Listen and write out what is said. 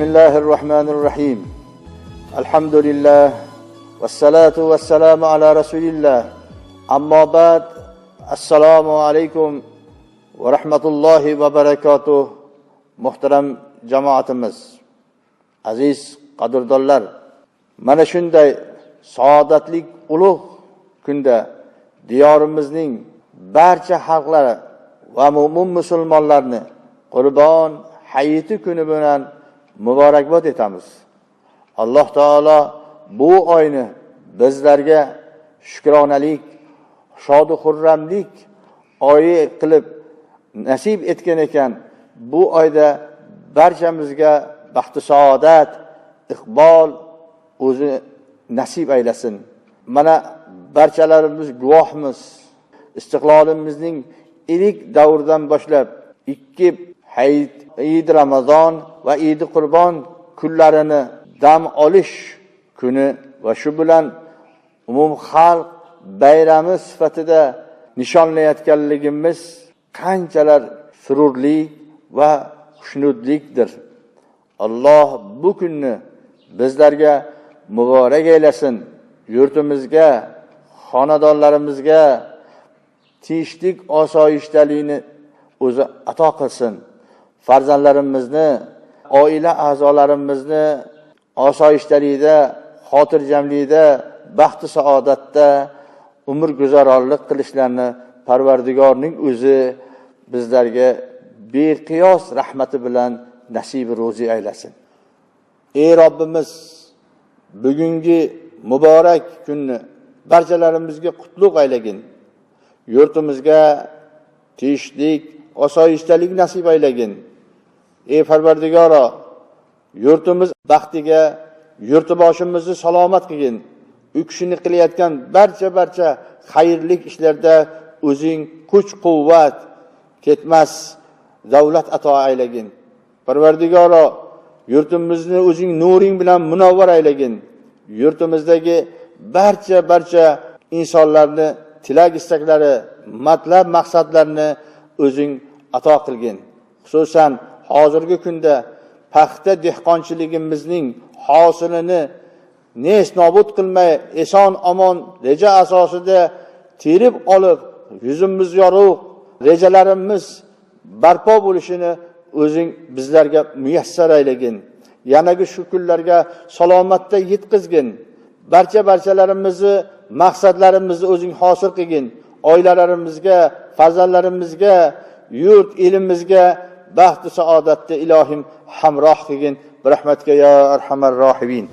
Bismillahirrahmanirrahim. Elhamdülillah. Vessalatu vesselamu ala Resulillah. Amma ba'd. Assalamu alaikum ve rahmetullahi ve berekatuh. Muhtaram jamoatimiz, aziz qadrdonlar, mana shunday saodatlik ulug' kunda diyorimizning barcha xalqlari va mo'min musulmonlarni Qurbon hayiti kuni bilan muborakbod etamiz. Alloh taolo bu oyni bizlarga shukronalik, shod-u xurramlik oyi qilib nasib etgan ekan. Bu oyda barchamizga baxt, saodat, iqbol o'zi nasib aylasin. Mana barchalarimiz guvohmiz. Istiqlolimizning ilk davridan boshlab ikki hayit, Eid Ramazon va Eid Qurbon kunlarini dam olish kuni va shu bilan umum xalq bayrami sifatida nishonlayotganligimiz qanchalar sururli va xushnudlikdir. Alloh bu kunni bizlarga muborak aylasin. Yurtimizga, xonadonlarimizga tinchlik, osoyishtalikni o'zi ato qilsin. Farzandlarimizni, oila a'zolarimizni osoyishtalikda, xotirjamlikda, baxt saodatda umr guzaronlik qilishlarini Parvardigorning o'zi bizlarga beqiyos rahmati bilan nasib ro'zi aylasin. Ey Robbimiz, bugungi muborak kunni barchalarimizga qutlug' aylagin. Yurtimizga tinchlik, osoyishtalik nasib aylagin. Ey Parvardigoro, yurtimiz baxtiga, yurtboshimizni salomat qilgin. U kishini qilayotgan barcha xayrli ishlarda o'zing kuch-quvvat, ketmas davlat ato aylagin. Parvardigoro, yurtimizni o'zing nuring bilan munavvar aylagin. Yurtimizdagi barcha insonlarni tilak istaklari, matlab maqsadlarini o'zing ato qilgin. Xususan hozirgi kunda paxta dehqonchiligimizning hosilini nobud qilmay, eson omon reja asosida terib olib, yuzimiz yorug', rejalarimiz barpo bo'lishini o'zing bizlarga muyassar aylagin. Yanagi shu kunlarga salomatda yetkazgin. Barchalarimizni maqsadlarimizni o'zing hosil qilgin. Oilalarimizga, farzandlarimizga, yurt elimizga baxt saodatda ilohim hamroh qilgin. Rahmatga ya arhamar rohimin.